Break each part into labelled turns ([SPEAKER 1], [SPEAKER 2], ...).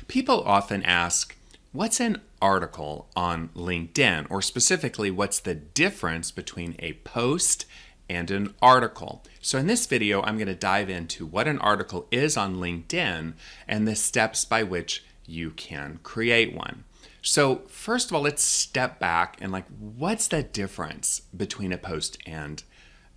[SPEAKER 1] People often ask, what's an article on LinkedIn? Or specifically, what's the difference between a post and an article? So in this video, I'm going to dive into what an article is on LinkedIn and the steps by which you can create one. So first of all, let's step back and what's the difference between a post and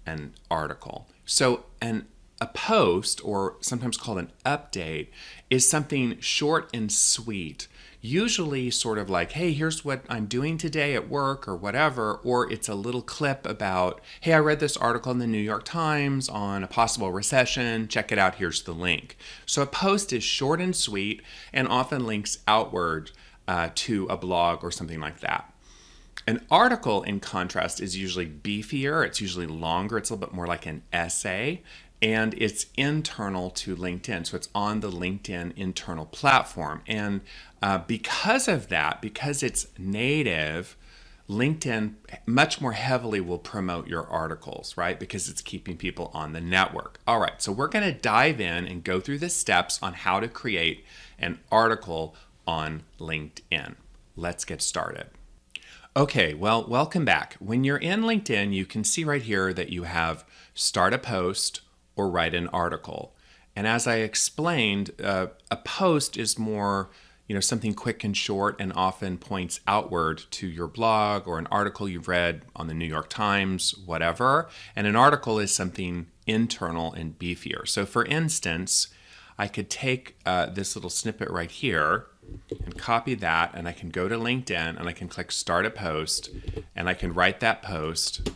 [SPEAKER 1] an article? So a post, or sometimes called an update, is something short and sweet, usually sort of like, hey, here's what I'm doing today at work or whatever, or it's a little clip about, hey, I read this article in the New York Times on a possible recession, check it out, here's the link. So a post is short and sweet and often links outward to a blog or something like that. An article, in contrast, is usually beefier, it's usually longer, it's a little bit more like an essay, and it's internal to LinkedIn. So it's on the LinkedIn internal platform. And because of that, because it's native, LinkedIn much more heavily will promote your articles, right? Because it's keeping people on the network. All right, so we're going to dive in and go through the steps on how to create an article on LinkedIn. Let's get started. Okay, well, welcome back. When you're in LinkedIn, you can see right here that you have start a post or write an article. And as I explained, a post is more, something quick and short and often points outward to your blog or an article you've read on the New York Times, whatever. And an article is something internal and beefier. So for instance, I could take this little snippet right here and copy that, and I can go to LinkedIn and I can click start a post and I can write that post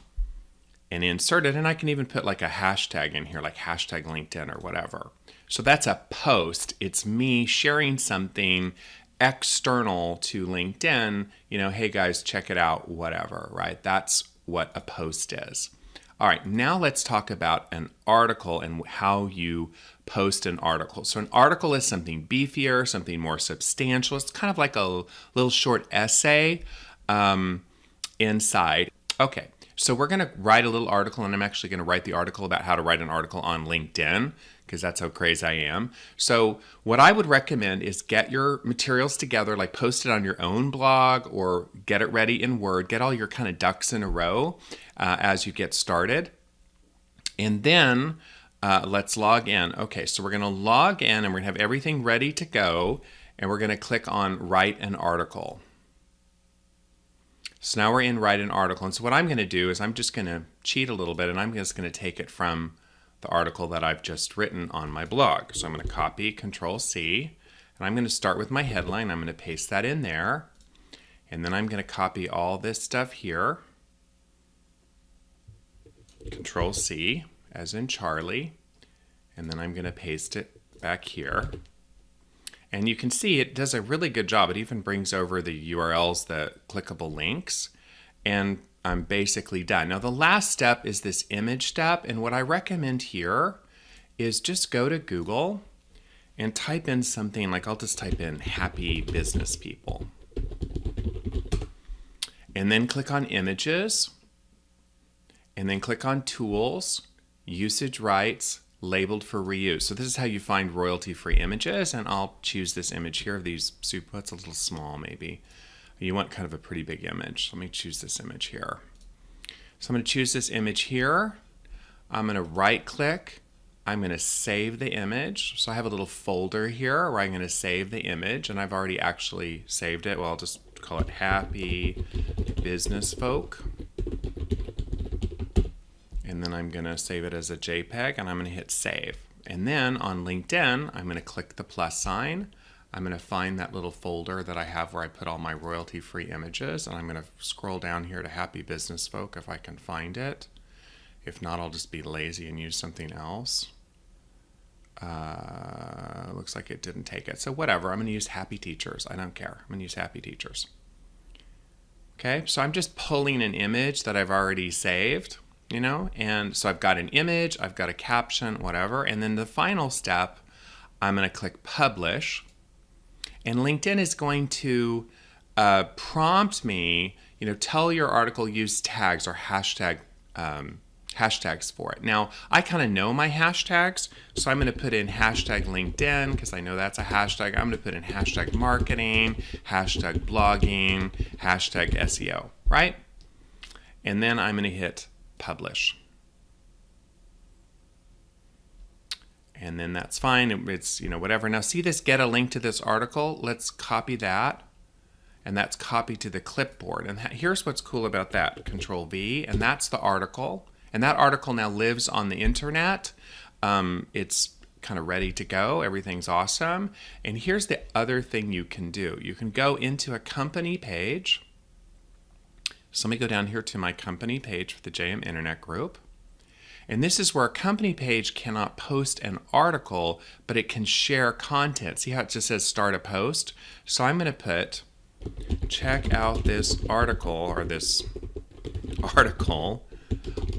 [SPEAKER 1] and insert it, and I can even put like a hashtag in here, like hashtag LinkedIn or whatever. So that's a post. It's me sharing something external to LinkedIn, hey guys, check it out, whatever, right? That's what a post is. All right, now let's talk about an article and how you post an article. So an article is something beefier, something more substantial. It's kind of like a little short essay inside. Okay, so we're going to write a little article, and I'm actually going to write the article about how to write an article on LinkedIn, because that's how crazy I am. So what I would recommend is get your materials together, like post it on your own blog or get it ready in Word, get all your kind of ducks in a row as you get started. And then let's log in. Okay, so we're going to log in and we're going to have everything ready to go, and we're going to click on write an article. So now we're in write an article. And so what I'm going to do is I'm just going to cheat a little bit, and I'm just going to take it from the article that I've just written on my blog. So I'm going to copy, Control C, and I'm going to start with my headline. I'm going to paste that in there, and then I'm going to copy all this stuff here. Control C, as in Charlie, and then I'm going to paste it back here. And you can see it does a really good job. It even brings over the URLs, the clickable links, and I'm basically done. Now the last step is this image step, and what I recommend here is just go to Google and type in something like, I'll just type in happy business people. And then click on images, and then click on tools, usage rights, labeled for reuse. So this is how you find royalty-free images, and I'll choose this image here of these soup. It's a little small maybe. You want kind of a pretty big image. Let me choose this image here. So I'm going to choose this image here. I'm going to right click. I'm going to save the image. So I have a little folder here where I'm going to save the image, and I've already actually saved it. Well, I'll just call it Happy Business Folk. And then I'm going to save it as a JPEG, and I'm going to hit save. And then on LinkedIn, I'm going to click the plus sign. I'm going to find that little folder that I have where I put all my royalty-free images, and I'm going to scroll down here to Happy Business Folk if I can find it. If not, I'll just be lazy and use something else. Looks like it didn't take it. So whatever, I'm going to use Happy Teachers. I don't care. I'm going to use Happy Teachers. Okay, so I'm just pulling an image that I've already saved. And so I've got an image, I've got a caption, whatever. And then the final step, I'm going to click publish. And LinkedIn is going to prompt me, tell your article use tags or hashtag hashtags for it. Now, I kind of know my hashtags, so I'm going to put in hashtag LinkedIn because I know that's a hashtag. I'm going to put in hashtag marketing, hashtag blogging, hashtag SEO, right? And then I'm going to hit publish. And then that's fine. It's, whatever. Now see this get a link to this article? Let's copy that. And that's copied to the clipboard. And here's what's cool about that. Control V, and that's the article. And that article now lives on the internet. It's kind of ready to go. Everything's awesome. And here's the other thing you can do. You can go into a company page. So let me go down here to my company page for the JM Internet Group. And this is where a company page cannot post an article, but it can share content. See how it just says start a post? So I'm going to put, check out this article, or this article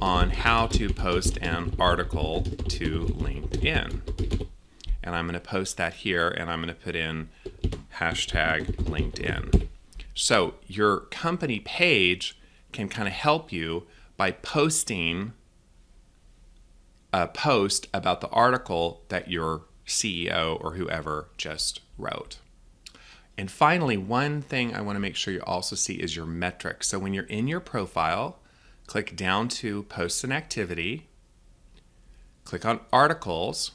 [SPEAKER 1] on how to post an article to LinkedIn. And I'm going to post that here, and I'm going to put in hashtag LinkedIn. So your company page can kind of help you by posting a post about the article that your CEO or whoever just wrote. And finally, one thing I want to make sure you also see is your metrics. So when you're in your profile, click down to Posts and Activity, click on Articles,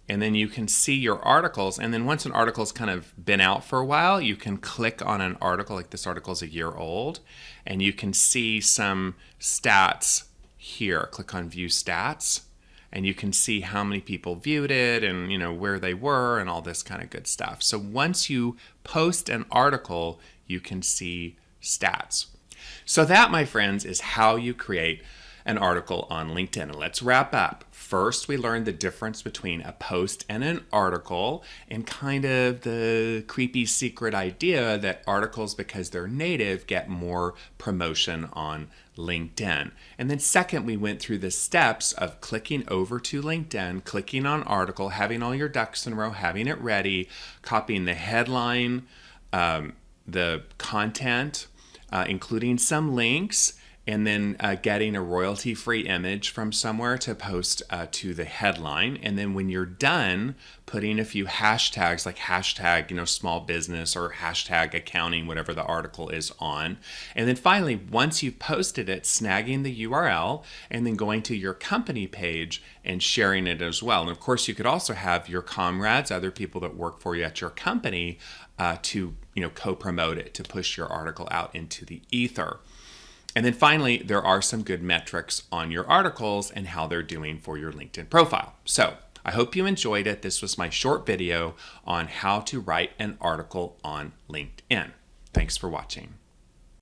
[SPEAKER 1] and then you can see your articles. And then once an article's kind of been out for a while, you can click on an article, like this article's a year old, and you can see some stats here. Click on View Stats, and you can see how many people viewed it and where they were and all this kind of good stuff. So once you post an article, you can see stats. So that, my friends, is how you create an article on LinkedIn. And let's wrap up. First, we learned the difference between a post and an article, and kind of the creepy secret idea that articles, because they're native, get more promotion on LinkedIn. And then second, we went through the steps of clicking over to LinkedIn, clicking on article, having all your ducks in a row, having it ready, copying the headline, the content, including some links, and then getting a royalty-free image from somewhere to post to the headline. And then when you're done, putting a few hashtags, like hashtag, small business, or hashtag accounting, whatever the article is on. And then finally, once you've posted it, snagging the URL, and then going to your company page and sharing it as well. And of course, you could also have your comrades, other people that work for you at your company, to co-promote it, to push your article out into the ether. And then finally, there are some good metrics on your articles and how they're doing for your LinkedIn profile. So I hope you enjoyed it. This was my short video on how to write an article on LinkedIn. Thanks for watching.